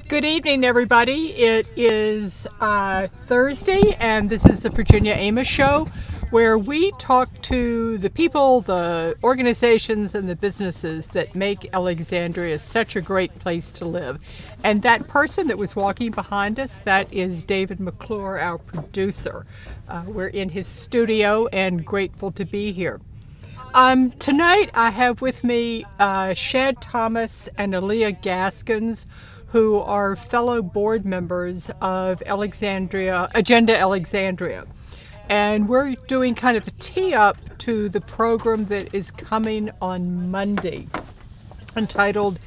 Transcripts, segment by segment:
Good evening, everybody. It is Thursday, and this is the Virginia Amos Show, where we talk to the people, the organizations, and the businesses that make Alexandria such a great place to live. And that person that was walking behind us, that is David McClure, our producer. We're in his studio and grateful to be here. Tonight I have with me Shad Thomas and Alyia Gaskins, who are fellow board members of Agenda Alexandria. And we're doing kind of a tee up to the program that is coming on Monday, entitled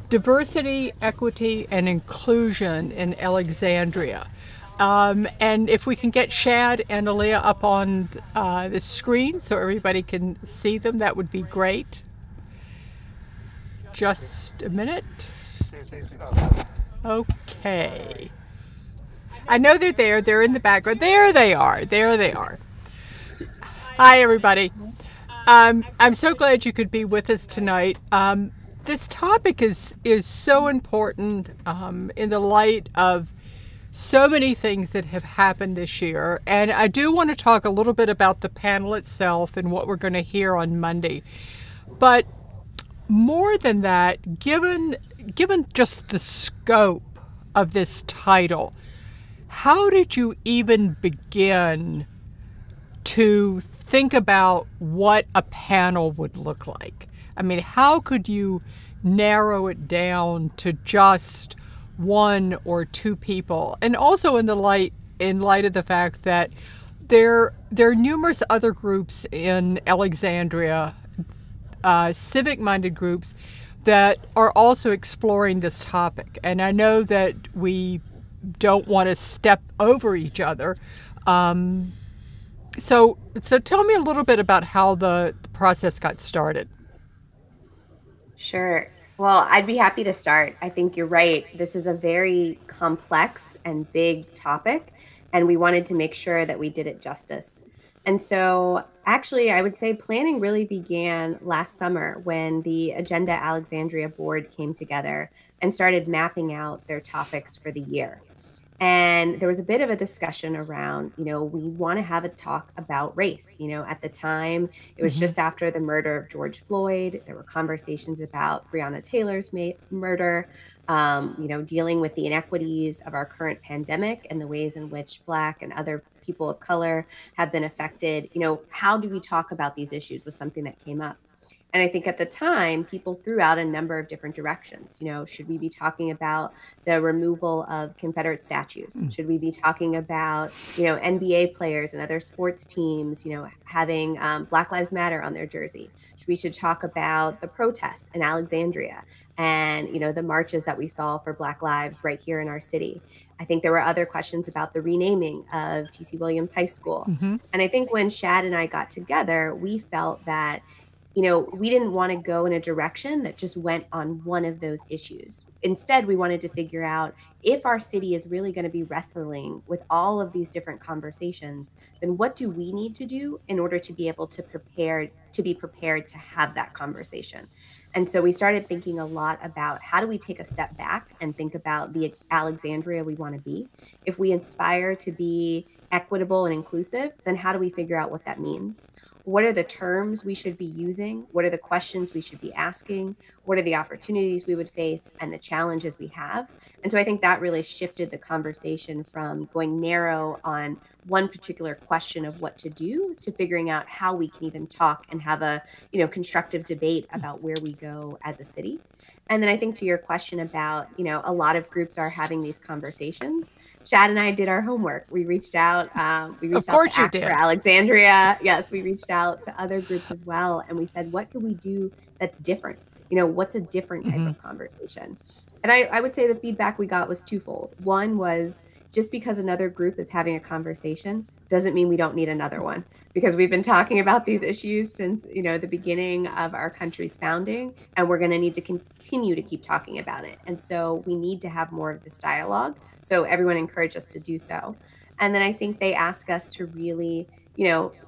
Diversity, Equity, and Inclusion in Alexandria. And if we can get Shad and Alyia up on the screen so everybody can see them, that would be great. Just a minute. Okay. I know they're there. They're in the background. There they are. There they are. Hi, everybody. I'm so glad you could be with us tonight. This topic is so important in the light of so many things that have happened this year. And I do want to talk a little bit about the panel itself and what we're going to hear on Monday. But more than that, given just the scope of this title, how did you even begin to think about what a panel would look like? I mean, how could you narrow it down to just one or two people? And also in light of the fact that there are numerous other groups in Alexandria, civic-minded groups, that are also exploring this topic. And I know that we don't want to step over each other. So tell me a little bit about how the process got started. Sure. Well, I'd be happy to start. I think you're right. This is a very complex and big topic, and we wanted to make sure that we did it justice. And so actually, I would say planning really began last summer when the Agenda Alexandria board came together and started mapping out their topics for the year. And there was a bit of a discussion around, we want to have a talk about race. At the time, it was just after the murder of George Floyd. There were conversations about Breonna Taylor's murder, dealing with the inequities of our current pandemic and the ways in which Black and other people of color have been affected. How do we talk about these issues was something that came up. And I think at the time, people threw out a number of different directions. Should we be talking about the removal of Confederate statues? Should we be talking about, NBA players and other sports teams, having Black Lives Matter on their jersey? We should talk about the protests in Alexandria and, the marches that we saw for Black lives right here in our city. I think there were other questions about the renaming of T.C. Williams High School. And I think when Shad and I got together, we felt that we didn't want to go in a direction that just went on one of those issues. Instead, we wanted to figure out if our city is really going to be wrestling with all of these different conversations, then what do we need to do in order to be able to be prepared to have that conversation? And so we started thinking a lot about how do we take a step back and think about the Alexandria we want to be. If we aspire to be equitable and inclusive, then how do we figure out what that means? What are the terms we should be using? What are the questions we should be asking? What are the opportunities we would face and the challenges we have? And so I think that really shifted the conversation from going narrow on one particular question of what to do to figuring out how we can even talk and have a, constructive debate about where we go as a city. And then I think to your question about, a lot of groups are having these conversations. Shad and I did our homework. We reached out. Of course to Act for Alexandria. Yes, we reached out to other groups as well. And we said, what can we do that's different? What's a different type of conversation? And I would say the feedback we got was twofold. One was just because another group is having a conversation doesn't mean we don't need another one, because we've been talking about these issues since, the beginning of our country's founding, and we're going to need to continue to keep talking about it. And so we need to have more of this dialogue. So everyone encouraged us to do so. And then I think they ask us to really,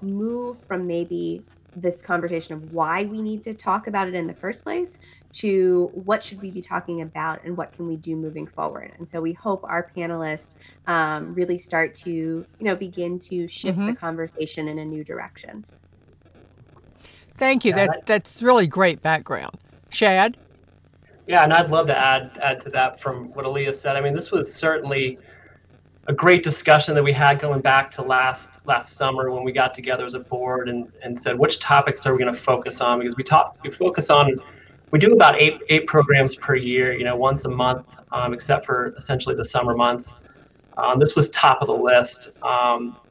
move from maybe this conversation of why we need to talk about it in the first place to what should we be talking about and what can we do moving forward. And so we hope our panelists really start to, begin to shift the conversation in a new direction. Thank you. That's really great background. Shad? Yeah, and I'd love to add to that from what Alyia said. I mean, this was certainly a great discussion that we had going back to last summer when we got together as a board and said, which topics are we going to focus on? Because we do about eight programs per year, once a month, except for essentially the summer months. This was top of the list.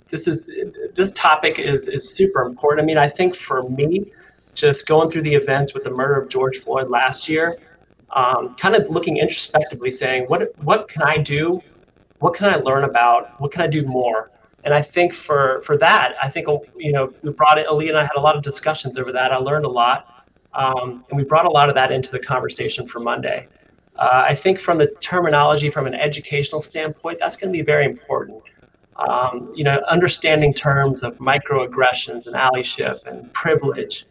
This topic is super important. I mean, I think for me, just going through the events with the murder of George Floyd last year, kind of looking introspectively, saying, what can I do? What can I learn about? What can I do more? And I think for that, I think, we brought it, Alyia and I had a lot of discussions over that. I learned a lot. And we brought a lot of that into the conversation for Monday. I think from the terminology, from an educational standpoint, that's going to be very important. Understanding terms of microaggressions and allyship and privilege.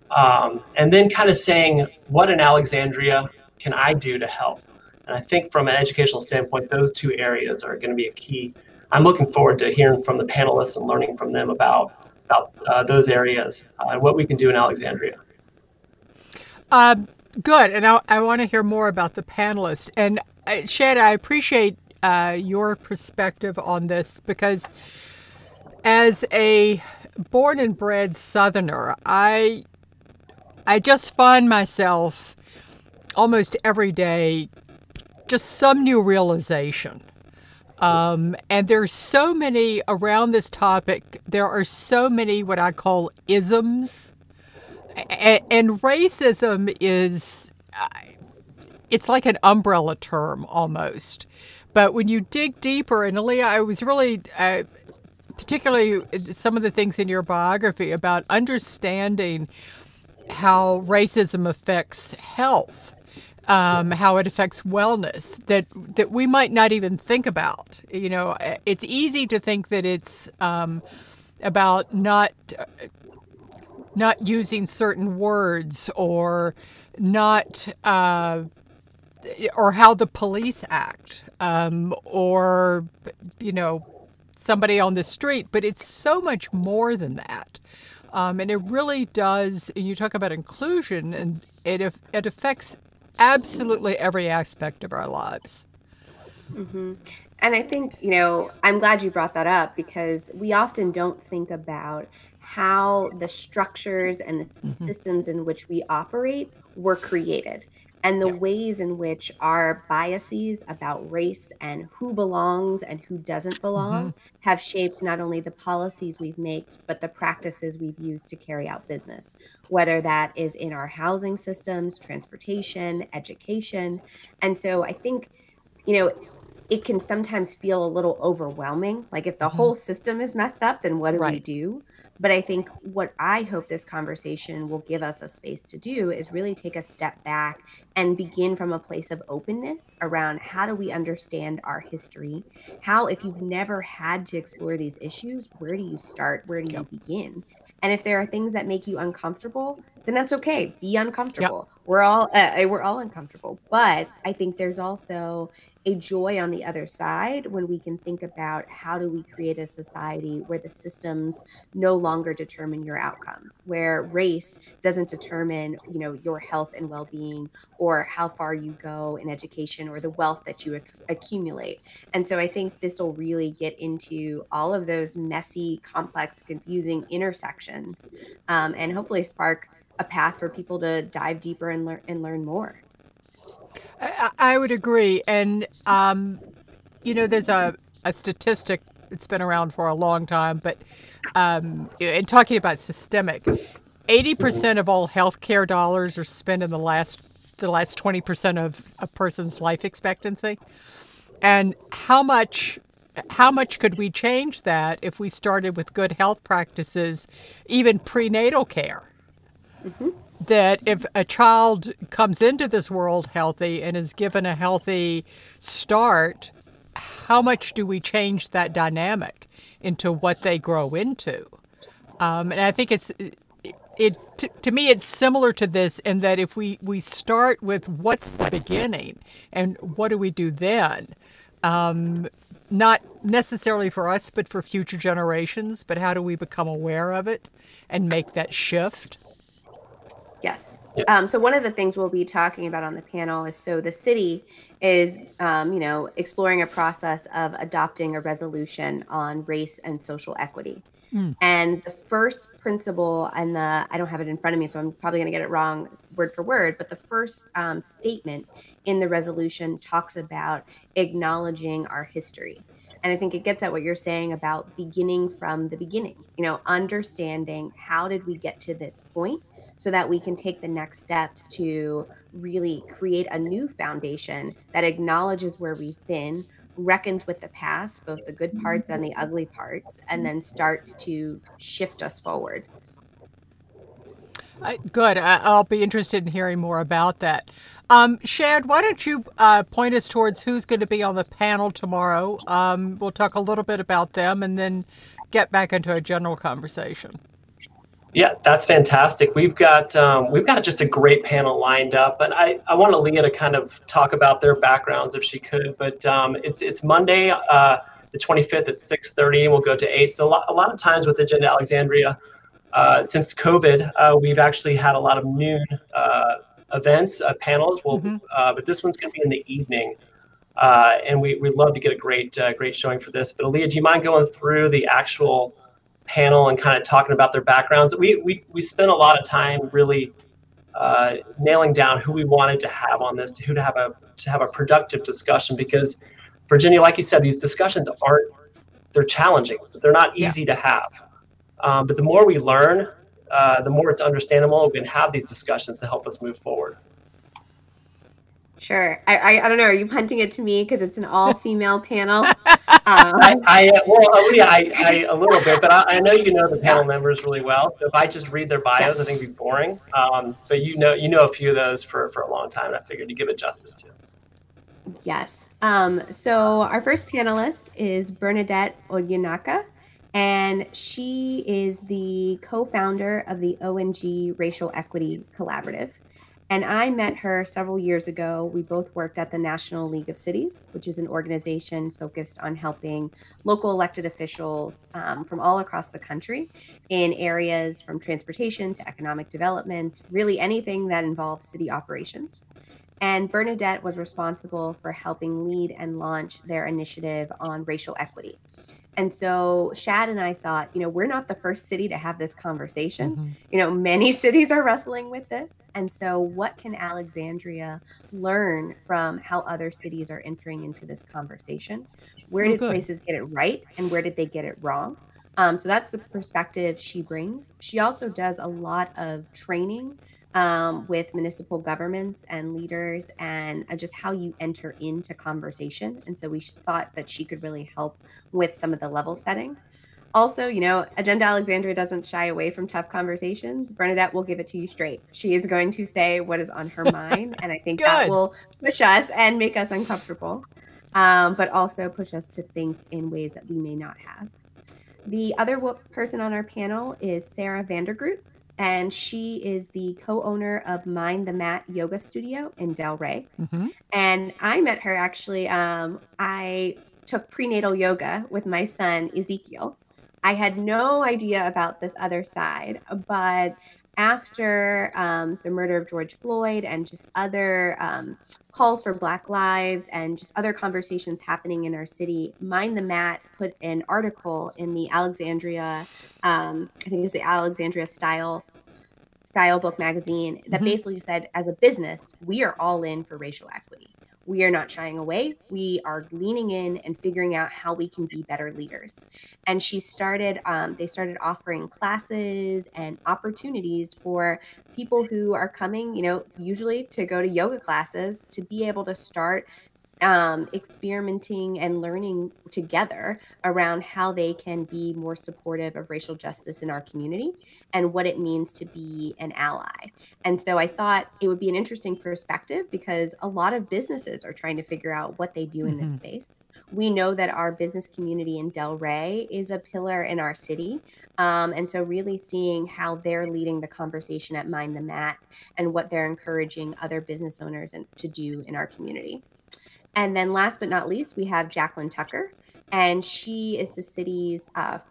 And then kind of saying, what in Alexandria can I do to help? And I think from an educational standpoint, those two areas are going to be a key. I'm looking forward to hearing from the panelists and learning from them about those areas and what we can do in Alexandria. Good. And I want to hear more about the panelists. And Shad, I appreciate your perspective on this because as a born and bred Southerner, I just find myself almost every day just some new realization. And there's so many around this topic. There are so many what I call isms. And racism is, it's like an umbrella term almost. But when you dig deeper, and Alyia, I was really, particularly some of the things in your biography about understanding how racism affects health. How it affects wellness that we might not even think about. It's easy to think that it's about not using certain words or not or how the police act or somebody on the street. But it's so much more than that. And it really does. And you talk about inclusion, and it affects absolutely every aspect of our lives. Mm-hmm. And I think, I'm glad you brought that up because we often don't think about how the structures and the systems in which we operate were created and the ways in which our biases about race and who belongs and who doesn't belong have shaped not only the policies we've made, but the practices we've used to carry out business, whether that is in our housing systems, transportation, education. And so I think, it can sometimes feel a little overwhelming. Like if the whole system is messed up, then what do we do? But I think what I hope this conversation will give us a space to do is really take a step back and begin from a place of openness around how do we understand our history? How, if you've never had to explore these issues, where do you start? Where do you begin? And if there are things that make you uncomfortable, then that's okay. Be uncomfortable. We're all uncomfortable. But I think there's also a joy on the other side when we can think about how do we create a society where the systems no longer determine your outcomes, where race doesn't determine, your health and well-being or how far you go in education or the wealth that you accumulate. And so I think this will really get into all of those messy, complex, confusing intersections and hopefully spark a path for people to dive deeper and learn more. I would agree. And, there's a statistic that's been around for a long time, but in talking about systemic, 80% of all healthcare dollars are spent in the last 20% of a person's life expectancy. And how much could we change that if we started with good health practices, even prenatal care? That if a child comes into this world healthy and is given a healthy start, how much do we change that dynamic into what they grow into? And I think to me, it's similar to this in that if we start with what's the beginning and what do we do then, not necessarily for us, but for future generations, but how do we become aware of it and make that shift? Yes. So one of the things we'll be talking about on the panel is, so the city is, exploring a process of adopting a resolution on race and social equity. And the first principle, and I don't have it in front of me, so I'm probably going to get it wrong word for word, but the first statement in the resolution talks about acknowledging our history. And I think it gets at what you're saying about beginning from the beginning, understanding how did we get to this point so that we can take the next steps to really create a new foundation that acknowledges where we've been, reckons with the past, both the good parts and the ugly parts, and then starts to shift us forward. Good. I'll be interested in hearing more about that. Shad, why don't you point us towards who's going to be on the panel tomorrow? We'll talk a little bit about them and then get back into a general conversation. Yeah, that's fantastic. We've got just a great panel lined up, but I want Alyia to kind of talk about their backgrounds if she could. But it's Monday, the 25th at 6:30, and we'll go to 8. So a lot of times with Agenda Alexandria, since COVID, we've actually had a lot of noon events, panels. But this one's going to be in the evening, and we'd love to get a great showing for this. But Alyia, do you mind going through the actual panel and kind of talking about their backgrounds? We spent a lot of time really nailing down who we wanted to have on this, to have a productive discussion, because Virginia, like you said, these discussions they're challenging. They're not easy to have. But the more we learn, the more it's understandable. We can have these discussions to help us move forward. Sure. I don't know. Are you punting it to me because it's an all-female panel? I a little bit, but I know you know the panel members really well. So if I just read their bios, I think it'd be boring. But you know a few of those for a long time, and I figured to give it justice to us. Yes. So our first panelist is Bernadette Onyenaka, and she is the co-founder of the ONG Racial Equity Collaborative. And I met her several years ago. We both worked at the National League of Cities, which is an organization focused on helping local elected officials from all across the country in areas from transportation to economic development, really anything that involves city operations. And Bernadette was responsible for helping lead and launch their initiative on racial equity. And so Shad and I thought, we're not the first city to have this conversation. Many cities are wrestling with this. And so what can Alexandria learn from how other cities are entering into this conversation? Where did places get it right and where did they get it wrong? So that's the perspective she brings. She also does a lot of training with municipal governments and leaders, and just how you enter into conversation. And so we thought that she could really help with some of the level setting. Also, Agenda Alexandria doesn't shy away from tough conversations. Bernadette will give it to you straight. She is going to say what is on her mind, and I think that will push us and make us uncomfortable, but also push us to think in ways that we may not have. The other person on our panel is Sarah Vandergroot, and she is the co-owner of Mind the Mat Yoga Studio in Delray. And I met her actually, I took prenatal yoga with my son, Ezekiel. I had no idea about this other side, but after the murder of George Floyd and just other calls for Black lives and just other conversations happening in our city, Mind the Mat put an article in the Alexandria, I think it's the Alexandria Style Book magazine that basically said, as a business, we are all in for racial equity. We are not shying away. We are leaning in and figuring out how we can be better leaders. And they started offering classes and opportunities for people who are coming, usually to go to yoga classes, to be able to start experimenting and learning together around how they can be more supportive of racial justice in our community and what it means to be an ally. And so I thought it would be an interesting perspective because a lot of businesses are trying to figure out what they do in this space. We know that our business community in Delray is a pillar in our city. And so really seeing how they're leading the conversation at Mind the Mat and what they're encouraging other business owners to do in our community. And then last but not least, we have Jacqueline Tucker, and she is the city's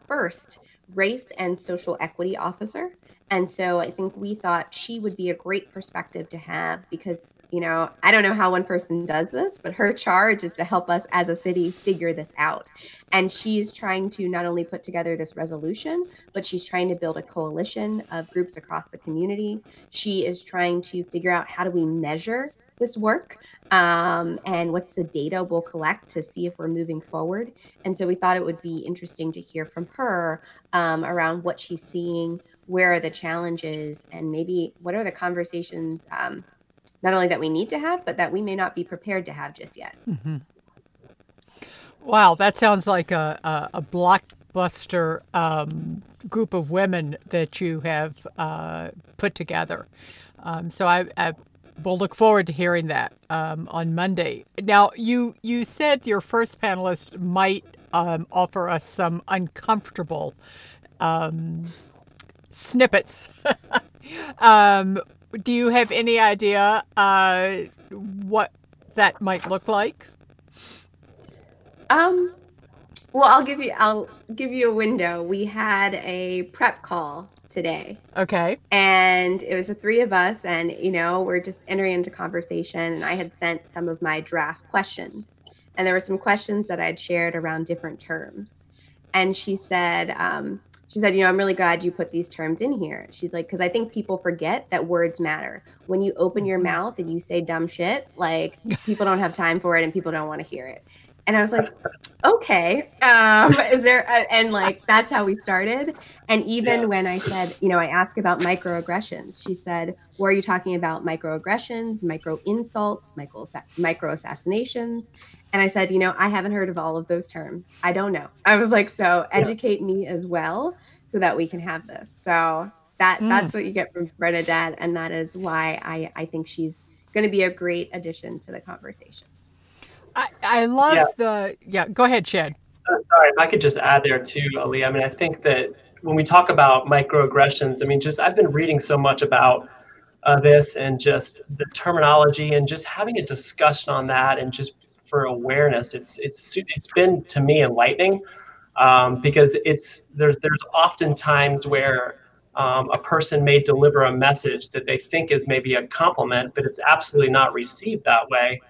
first race and social equity officer. And so I think we thought she would be a great perspective to have because, you know, I don't know how one person does this, but her charge is to help us as a city figure this out. And she's trying to not only put together this resolution, but she's trying to build a coalition of groups across the community. She is trying to figure out how do we measure this work and what's the data we'll collect to see if we're moving forward. And so we thought it would be interesting to hear from her around what she's seeing, where are the challenges, and maybe what are the conversations not only that we need to have, but that we may not be prepared to have just yet. Wow, that sounds like a blockbuster group of women that you have put together. So I we'll look forward to hearing that on Monday. Now, you said your first panelist might offer us some uncomfortable snippets. Do you have any idea what that might look like? Well, I'll give you a window. We had a prep call today. Okay. And it was the three of us, and you know, we're just entering into conversation, and I had sent some of my draft questions. And there were some questions that I'd shared around different terms. And she said, you know, I'm really glad you put these terms in here. She's like, because I think people forget that words matter. When you open your mouth and you say dumb shit, like people don't have time for it and people don't want to hear it. And I was like, okay, is there, and like, that's how we started. And even when I said, you know, I asked about microaggressions, she said, well, are you talking about microaggressions, micro insults, micro assassinations? And I said, you know, I haven't heard of all of those terms. I don't know. I was like, so educate me as well so that we can have this. So that's what you get from Bernadette. And that is why I think she's going to be a great addition to the conversation. I love go ahead, Shad. Sorry, if I could just add there too, Alyia. I mean, I think that when we talk about microaggressions, I mean, just I've been reading so much about this and just the terminology and just having a discussion on that and just for awareness, it's been to me enlightening because there's often times where a person may deliver a message that they think is maybe a compliment, but it's absolutely not received that way.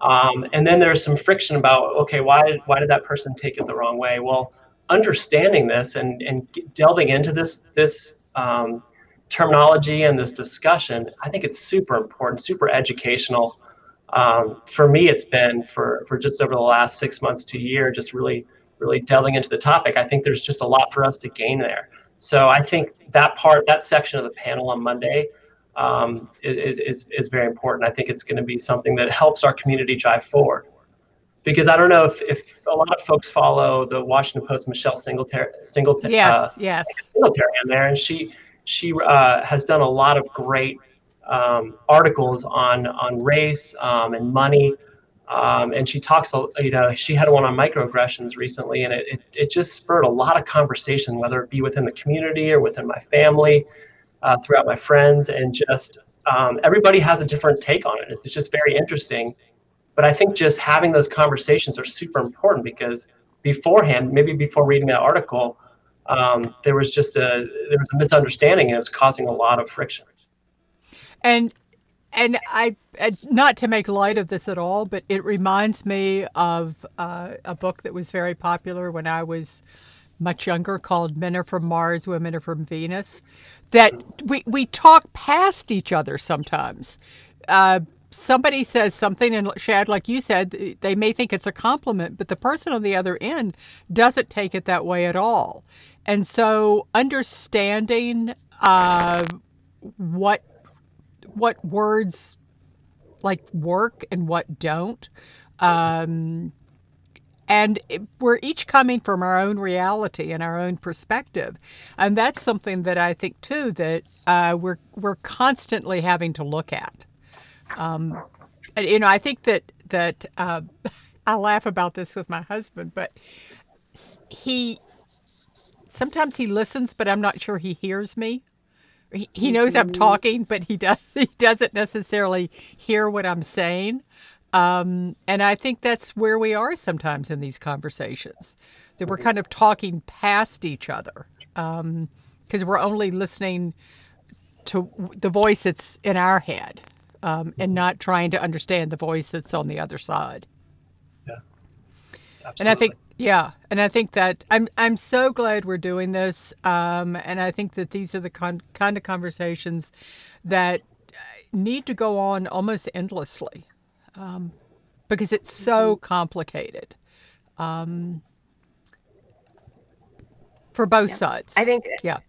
And then there's some friction about, okay, why did that person take it the wrong way? Well, understanding this and delving into this terminology and this discussion, I think it's super important, super educational. For me, it's been for just over the last 6 months to a year, just really delving into the topic. I think there's just a lot for us to gain there. So I think that section of the panel on Monday is very important. I think it's going to be something that helps our community drive forward. Because I don't know if a lot of folks follow the Washington Post Michelle Singletary Yes. Singletary in there, and she has done a lot of great articles on race and money, and she talks. You know, she had one on microaggressions recently, and it just spurred a lot of conversation, whether it be within the community or within my family. Throughout my friends, and just everybody has a different take on it. It's just very interesting. But I think just having those conversations are super important because beforehand, maybe before reading that article, there was a misunderstanding and it was causing a lot of friction. And I not to make light of this at all, but it reminds me of a book that was very popular when I was much younger called Men Are From Mars, Women Are From Venus, that we talk past each other sometimes. Somebody says something, and Shad, like you said, they may think it's a compliment, but the person on the other end doesn't take it that way at all. And so understanding what words like work and what don't, We're each coming from our own reality and our own perspective, and that's something that I think too that we're constantly having to look at. And, I think that I laugh about this with my husband, but he sometimes he listens, but I'm not sure he hears me. He knows I'm talking, but he doesn't necessarily hear what I'm saying. And I think that's where we are sometimes in these conversations, that we're kind of talking past each other because we're only listening to the voice that's in our head and not trying to understand the voice that's on the other side. Yeah, And I absolutely. I think that I'm so glad we're doing this, and I think that these are the kind of conversations that need to go on almost endlessly, because it's so complicated for both Yeah. sides. I think, Yeah.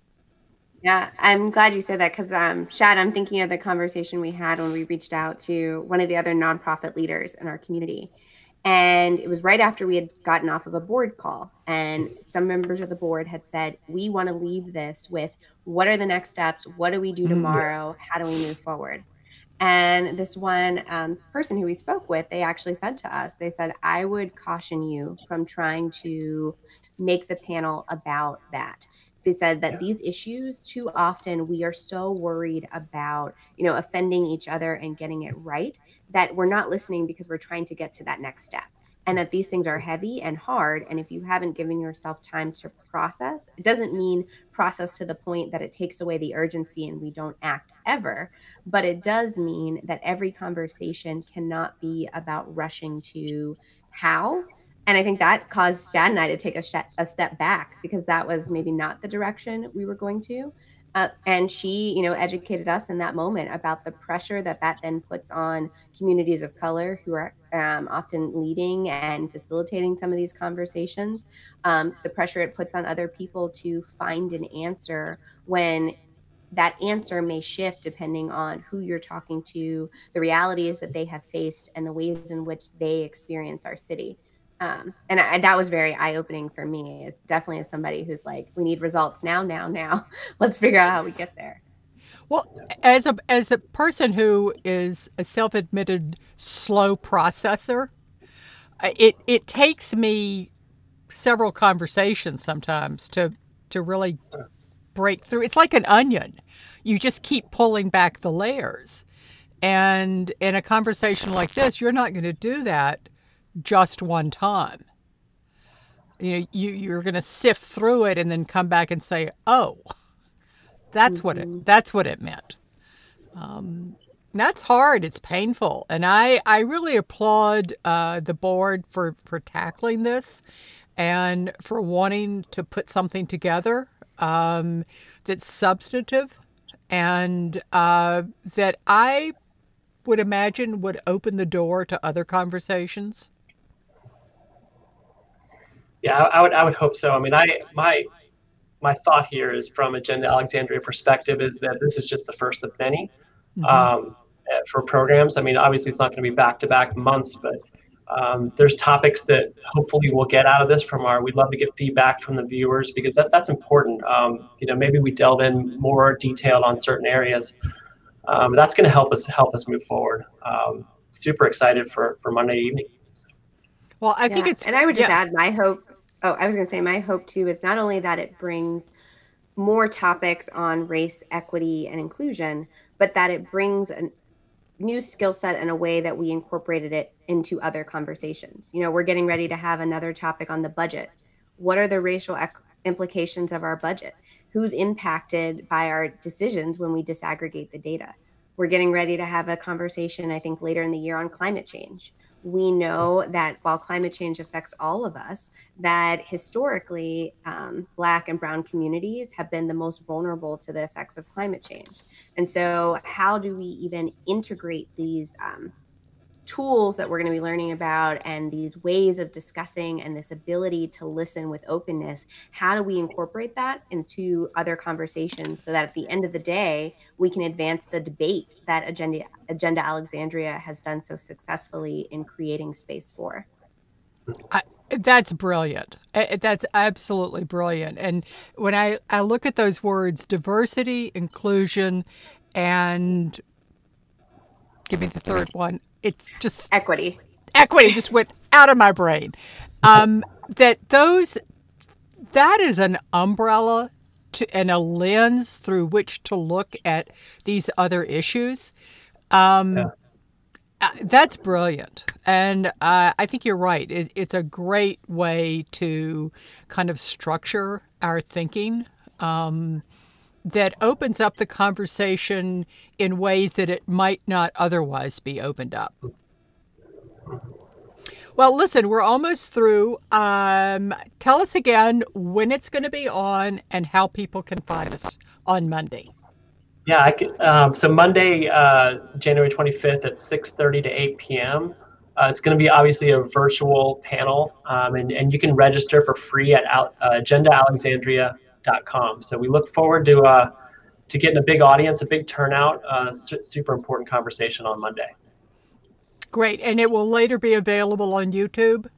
yeah, I'm glad you said that because, Shad, I'm thinking of the conversation we had when we reached out to one of the other nonprofit leaders in our community. And it was right after we had gotten off of a board call. And some members of the board had said, we want to leave this with what are the next steps? What do we do tomorrow? How do we move forward? And this one person who we spoke with, they actually said to us, they said, I would caution you from trying to make the panel about that. They said that these issues, too often we are so worried about, offending each other and getting it right, that we're not listening because we're trying to get to that next step. And that these things are heavy and hard. And if you haven't given yourself time to process, it doesn't mean process to the point that it takes away the urgency and we don't act ever. But it does mean that every conversation cannot be about rushing to how. And I think that caused Shad and I to take a step back because that was maybe not the direction we were going to. And she, educated us in that moment about the pressure that then puts on communities of color who are often leading and facilitating some of these conversations. The pressure it puts on other people to find an answer when that answer may shift depending on who you're talking to, the realities that they have faced, and the ways in which they experience our city. That was very eye-opening for me, as definitely as somebody who's like, we need results now, now, now. Let's figure out how we get there. Well, as a person who is a self-admitted slow processor, it takes me several conversations sometimes to really break through. It's like an onion. You just keep pulling back the layers. And in a conversation like this, you're not going to do that just one time. You're going to sift through it and then come back and say, "Oh, that's what it meant." That's hard. It's painful, and I really applaud the board for tackling this and for wanting to put something together that's substantive and that I would imagine would open the door to other conversations. Yeah, I would hope so. I mean, my thought here is from Agenda Alexandria perspective is that this is just the first of many for programs. I mean, obviously it's not going to be back-to-back months, but there's topics that hopefully we'll get out of this we'd love to get feedback from the viewers because that's important. Maybe we delve in more detailed on certain areas. That's going to help us move forward. Super excited for Monday evening. Well, I think and I would just add my hope. Oh, I was going to say my hope too is not only that it brings more topics on race, equity, and inclusion, but that it brings a new skill set in a way that we incorporated it into other conversations. We're getting ready to have another topic on the budget. What are the racial implications of our budget? Who's impacted by our decisions when we disaggregate the data? We're getting ready to have a conversation, I think, later in the year on climate change. We know that while climate change affects all of us, that historically Black and Brown communities have been the most vulnerable to the effects of climate change. And so how do we even integrate these tools that we're going to be learning about and these ways of discussing and this ability to listen with openness, how do we incorporate that into other conversations so that at the end of the day, we can advance the debate that Agenda Alexandria has done so successfully in creating space for? That's brilliant. That's absolutely brilliant. And when I look at those words, diversity, inclusion, and give me the third one, it's just Equity just went out of my brain. That is an umbrella and a lens through which to look at these other issues. That's brilliant. And I think you're right. It's a great way to kind of structure our thinking that opens up the conversation in ways that it might not otherwise be opened up. Well, listen, we're almost through. Tell us again when it's going to be on and how people can find us on Monday. Yeah, so Monday, January 25th at 6:30 to 8 p.m. It's going to be obviously a virtual panel, and you can register for free at agendaalexandria.com. So we look forward to getting a big audience, a big turnout, super important conversation on Monday. Great, and it will later be available on YouTube?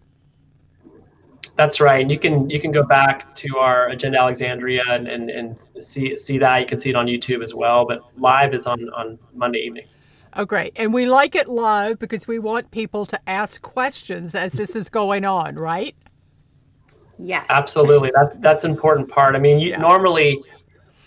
That's right. And you can go back to our Agenda Alexandria and see that. You can see it on YouTube as well, but live is on Monday evening. Oh, great. And we like it live because we want people to ask questions as this is going on, right? Yes. Absolutely. That's an important part. I mean, normally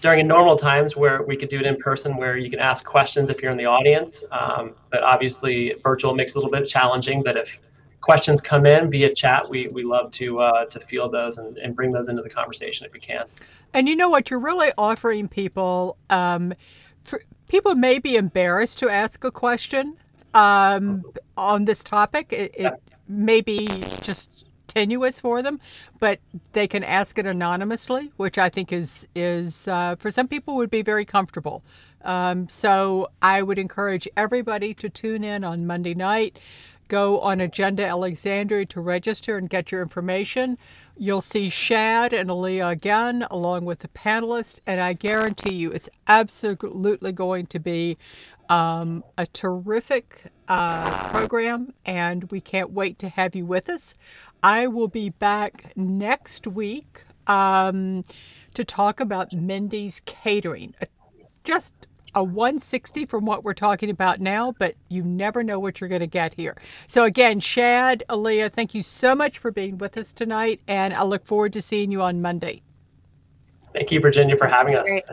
during normal times where we could do it in person, where you can ask questions if you're in the audience, but obviously virtual makes it a little bit challenging. But if questions come in via chat, we love to field those and bring those into the conversation if we can. And you know what? You're really offering people, people may be embarrassed to ask a question on this topic. It may be just tenuous for them, but they can ask it anonymously, which I think is for some people would be very comfortable. So I would encourage everybody to tune in on Monday night. Go on Agenda Alexandria to register and get your information. You'll see Shad and Alyia again, along with the panelists, and I guarantee you it's absolutely going to be a terrific program, and we can't wait to have you with us. I will be back next week to talk about Mindy's catering. Just a 160 from what we're talking about now, but you never know what you're going to get here. So again, Shad, Alyia, thank you so much for being with us tonight, and I look forward to seeing you on Monday. Thank you, Virginia, for having us. Great.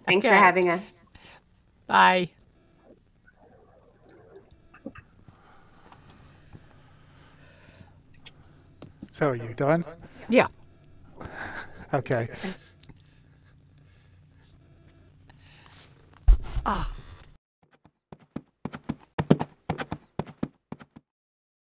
Thanks for having us. Bye. So are you done? Yeah. Okay. Ah.